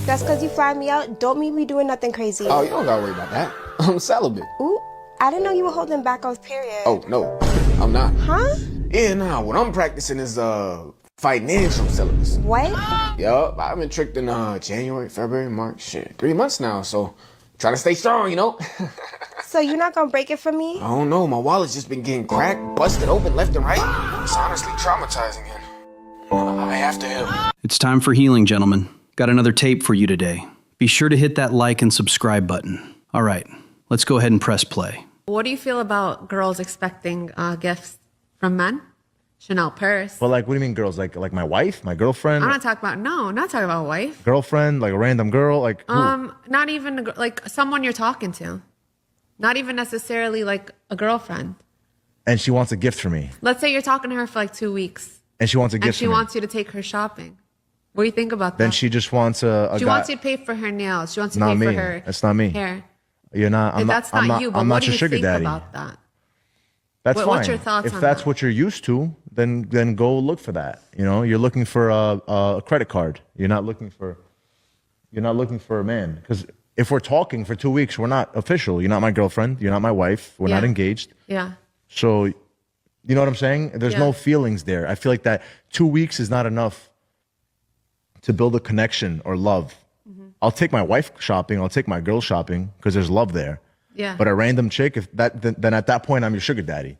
That's because you fly me out. Don't mean we doing nothing crazy. Oh, you don't gotta worry about that. I'm celibate. Ooh, I didn't know you were holding back on period. Oh, no, I'm not. Huh? Yeah, nah, what I'm practicing is, financial celibacy. What? Yup, I've been tricked in, January, February, March, shit, 3 months now, so trying to stay strong, you know? So you're not gonna break it for me? I don't know, my wallet's just been getting cracked, busted open left and right. It's honestly traumatizing, and I have to help. It's time for healing, gentlemen. Got another tape for you today. Be sure to hit that like and subscribe button. All right, let's go ahead and press play. What do you feel about girls expecting gifts from men? Chanel purse. But like, what do you mean girls? Like my wife, my girlfriend? I'm not talking about, no, not talking about a wife. Girlfriend, like a random girl, like who? Not even like someone you're talking to. Not even necessarily like a girlfriend. And she wants a gift for me. Let's say you're talking to her for like 2 weeks. And she wants a gift And she for me. wants you to take her shopping. What do you think about that? Then she just wants a She guy. wants you to pay for her nails. She wants you to Not pay me. for her That's not me. hair. You're not. I'm That's not. not you. But I'm what not do your you sugar think daddy. about that? That's fine. What's your thoughts if on that's that? what you're used to, then go look for that. You know, you're looking for a credit card. You're not looking for a man. Because if we're talking for 2 weeks, we're not official. You're not my girlfriend. You're not my wife. We're not Yeah. engaged. Yeah. So, you know what I'm saying? There's Yeah. no feelings there. I feel like that 2 weeks is not enough to build a connection or love. Mm-hmm. I'll take my wife shopping. I'll take my girl shopping because there's love there. Yeah. But a random chick, then at that point, I'm your sugar daddy.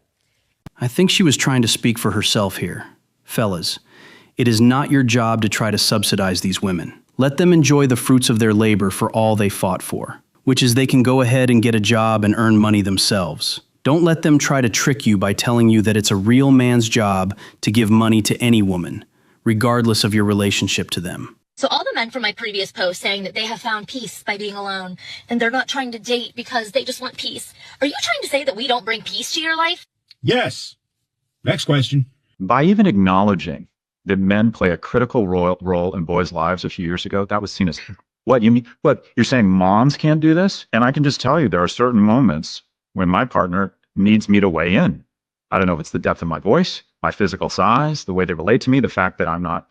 I think she was trying to speak for herself here. Fellas, it is not your job to try to subsidize these women. Let them enjoy the fruits of their labor for all they fought for, which is they can go ahead and get a job and earn money themselves. Don't let them try to trick you by telling you that it's a real man's job to give money to any woman, regardless of your relationship to them. So all the men from my previous post saying that they have found peace by being alone and they're not trying to date because they just want peace. Are you trying to say that we don't bring peace to your life? Yes. Next question. By even acknowledging that men play a critical role in boys' lives a few years ago, that was seen as, what, you mean, what, you're saying moms can't do this? And I can just tell you there are certain moments when my partner needs me to weigh in. I don't know if it's the depth of my voice, my physical size, the way they relate to me, the fact that I'm not,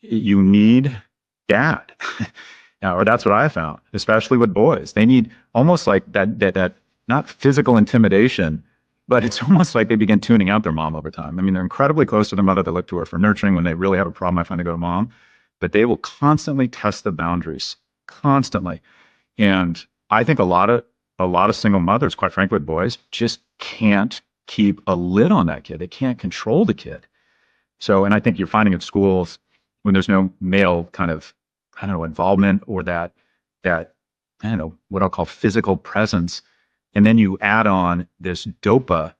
you need dad. Or that's what I found, especially with boys. They need almost like that not physical intimidation, but it's almost like they begin tuning out their mom over time. I mean, they're incredibly close to their mother. They look to her for nurturing. When they really have a problem, I find they go to mom. But they will constantly test the boundaries, constantly. And I think a lot of single mothers, quite frankly, with boys, just can't keep a lid on that kid. They can't control the kid. So, and I think you're finding in schools when there's no male kind of, I don't know, involvement or that I don't know, what I'll call physical presence. And then you add on this dopa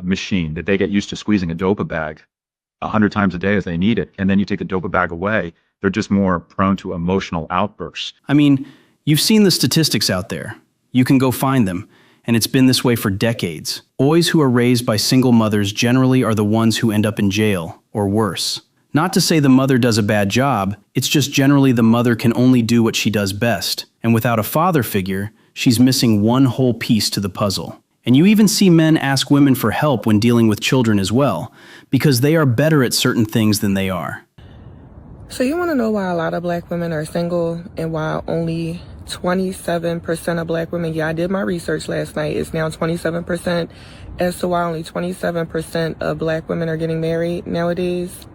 machine that they get used to squeezing a dopa bag 100 times a day as they need it. And then you take the dopa bag away, they're just more prone to emotional outbursts. I mean, you've seen the statistics out there. You can go find them. And it's been this way for decades. Boys who are raised by single mothers generally are the ones who end up in jail, or worse. Not to say the mother does a bad job, it's just generally the mother can only do what she does best. And without a father figure, she's missing one whole piece to the puzzle. And you even see men ask women for help when dealing with children as well, because they are better at certain things than they are. So you want to know why a lot of black women are single and why only 27% of black women, yeah, I did my research last night, it's now 27%, as to why only 27% of black women are getting married nowadays?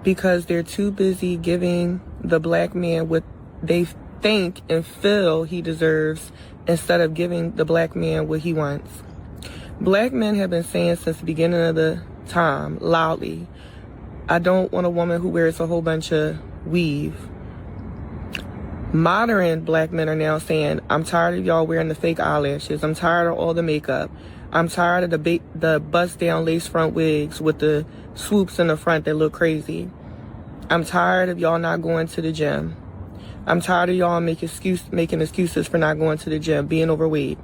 Because they're too busy giving the black man what they think and feel he deserves instead of giving the black man what he wants. Black men have been saying since the beginning of the time, loudly, I don't want a woman who wears a whole bunch of weave. Modern black men are now saying, I'm tired of y'all wearing the fake eyelashes. I'm tired of all the makeup. I'm tired of the bust-down lace front wigs with the swoops in the front that look crazy. I'm tired of y'all not going to the gym. I'm tired of y'all making excuses for not going to the gym, being overweight.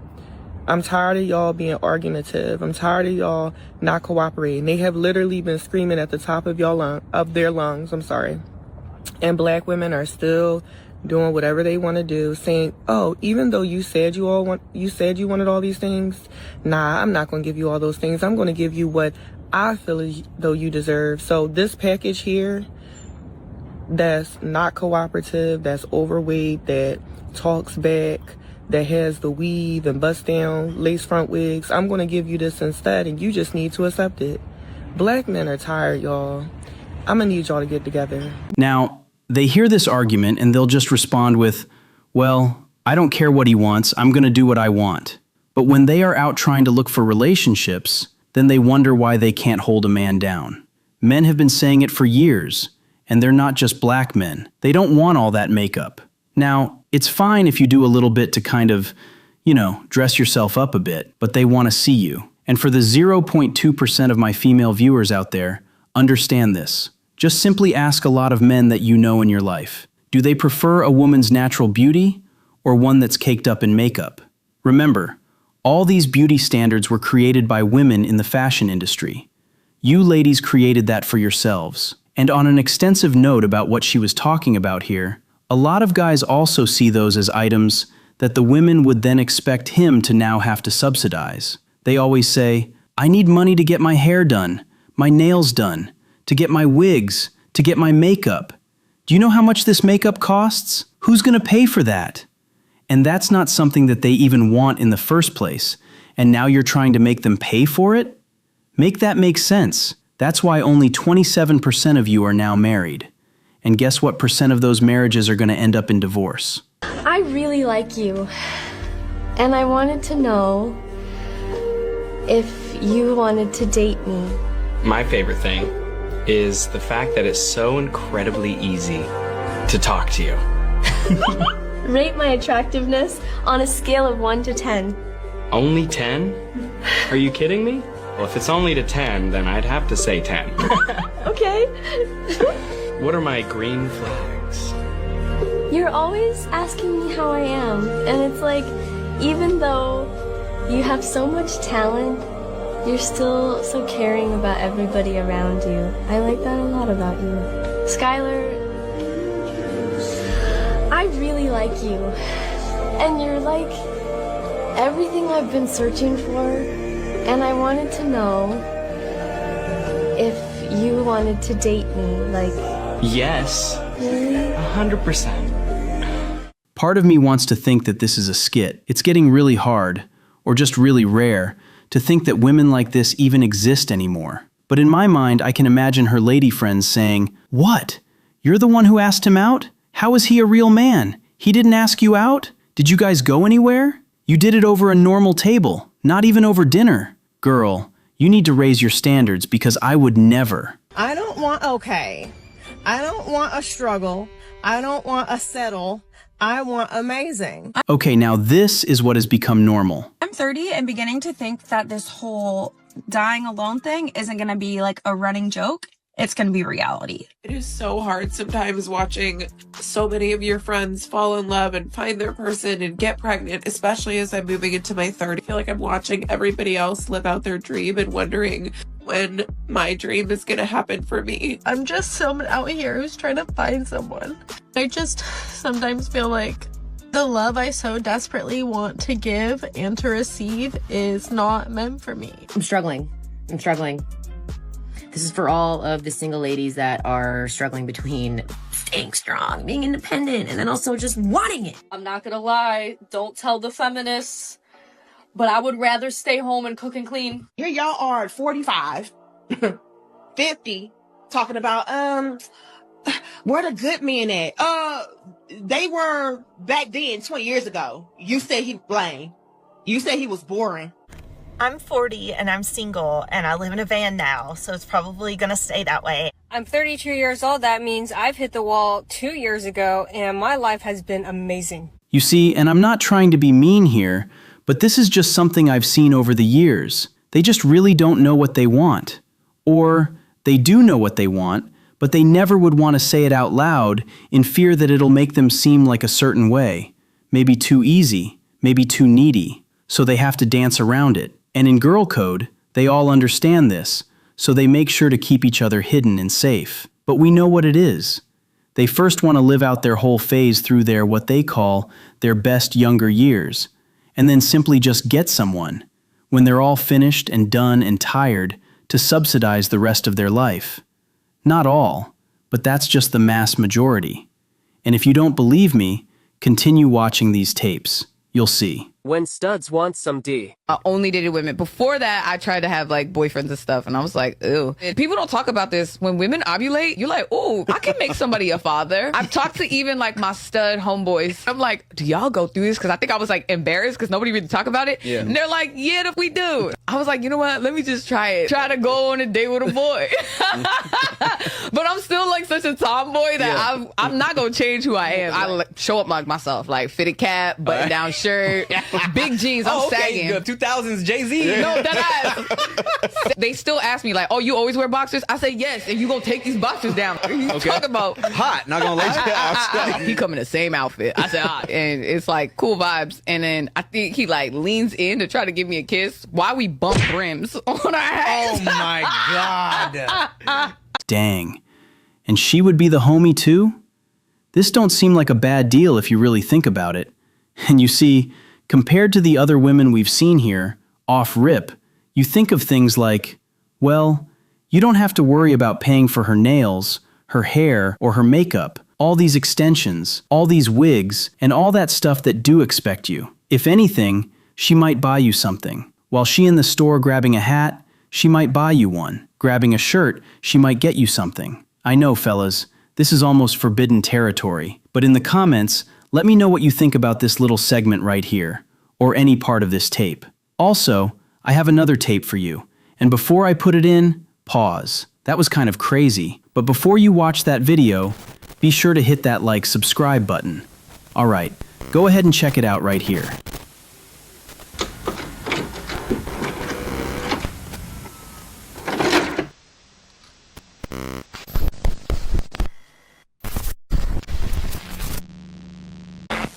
I'm tired of y'all being argumentative. I'm tired of y'all not cooperating. They have literally been screaming at the top of their lungs. And black women are still doing whatever they want to do, saying, oh, even though you said you wanted all these things, nah, I'm not going to give you all those things. I'm going to give you what I feel as though you deserve. So this package here, that's not cooperative, that's overweight, that talks back, that has the weave and bust down lace front wigs, I'm going to give you this instead, and you just need to accept it. Black men are tired, y'all. I'm going to need y'all to get together. Now, they hear this argument and they'll just respond with, well, I don't care what he wants, I'm going to do what I want. But when they are out trying to look for relationships, then they wonder why they can't hold a man down. Men have been saying it for years, and they're not just black men. They don't want all that makeup. Now, it's fine if you do a little bit to kind of, dress yourself up a bit, but they want to see you. And for the 0.2% of my female viewers out there, understand this. Just simply ask a lot of men that you know in your life. Do they prefer a woman's natural beauty or one that's caked up in makeup? Remember, all these beauty standards were created by women in the fashion industry. You ladies created that for yourselves. And on an extensive note about what she was talking about here, a lot of guys also see those as items that the women would then expect him to now have to subsidize. They always say, I need money to get my hair done, my nails done, to get my wigs, to get my makeup. Do you know how much this makeup costs? Who's going to pay for that? And that's not something that they even want in the first place, and now you're trying to make them pay for it? Make that make sense. That's why only 27% of you are now married. And guess what percent of those marriages are going to end up in divorce? I really like you, and I wanted to know if you wanted to date me. My favorite thing is the fact that it's so incredibly easy to talk to you. Rate my attractiveness on a scale of 1 to 10. Only 10? Are you kidding me? Well, if it's only to 10, then I'd have to say 10. Okay. What are my green flags? You're always asking me how I am, and it's like, even though you have so much talent, you're still so caring about everybody around you. I like that a lot about you. Skylar, I really like you, and you're like everything I've been searching for, and I wanted to know if you wanted to date me, like... Yes. Really? 100%. Part of me wants to think that this is a skit. It's getting really hard, or just really rare, to think that women like this even exist anymore. But in my mind, I can imagine her lady friends saying, "What? You're the one who asked him out? How is he a real man? He didn't ask you out? Did you guys go anywhere? You did it over a normal table, not even over dinner. Girl, you need to raise your standards because I would never." I don't want okay. I don't want a struggle. I don't want a settle. I want amazing. Okay, now this is what has become normal. I'm 30 and beginning to think that this whole dying alone thing isn't going to be like a running joke. It's going to be reality. It is so hard sometimes watching so many of your friends fall in love and find their person and get pregnant, especially as I'm moving into my 30s. I feel like I'm watching everybody else live out their dream and wondering when my dream is going to happen for me. I'm just someone out here who's trying to find someone. I just sometimes feel like the love I so desperately want to give and to receive is not meant for me. I'm struggling. This is for all of the single ladies that are struggling between staying strong, being independent, and then also just wanting it. I'm not gonna lie, don't tell the feminists, but I would rather stay home and cook and clean. Here y'all are at 45, 50, talking about, where the good men at? They were back then, 20 years ago. You said he was lame. You said he was boring. I'm 40 and I'm single and I live in a van now, so it's probably gonna stay that way. I'm 32 years old. That means I've hit the wall 2 years ago and my life has been amazing. You see, and I'm not trying to be mean here, but this is just something I've seen over the years. They just really don't know what they want. Or they do know what they want, but they never would want to say it out loud in fear that it'll make them seem like a certain way. Maybe too easy, maybe too needy. So they have to dance around it. And in girl code, they all understand this, so they make sure to keep each other hidden and safe. But we know what it is. They first want to live out their whole phase through their what they call their best younger years, and then simply just get someone, when they're all finished and done and tired, to subsidize the rest of their life. Not all, but that's just the mass majority. And if you don't believe me, continue watching these tapes. You'll see. When studs want some D. I only dated women. Before that, I tried to have like boyfriends and stuff, and I was like, ew. And people don't talk about this. When women ovulate, you're like, ooh, I can make somebody a father. I've talked to even like my stud homeboys. I'm like, do y'all go through this? Because I think I was like embarrassed because nobody really talk about it. Yeah. And they're like, yeah, we do. I was like, you know what? Let me just try it. Try to go on a date with a boy. But I'm still like such a tomboy that I'm not gonna change who I am. I like, show up like myself, like fitted cap, button down shirt, big jeans. I'm sagging. Good. 2000s Jay-Z. No, that They still ask me like, oh, you always wear boxers? I say yes, and you gonna take these boxers down. What are you talking about? Hot. Not gonna let you. He come in the same outfit. I said, and it's like cool vibes. And then I think he like leans in to try to give me a kiss while we bump brims on our heads. Oh my God. Dang. And she would be the homie too? This don't seem like a bad deal if you really think about it. And you see, compared to the other women we've seen here, off rip, you think of things like, well, you don't have to worry about paying for her nails, her hair, or her makeup, all these extensions, all these wigs, and all that stuff that do expect you. If anything, she might buy you something. While she in the store grabbing a hat, she might buy you one. Grabbing a shirt, she might get you something. I know, fellas, this is almost forbidden territory, but in the comments, let me know what you think about this little segment right here, or any part of this tape. Also, I have another tape for you, and before I put it in, pause. That was kind of crazy, but before you watch that video, be sure to hit that subscribe button. Alright, go ahead and check it out right here.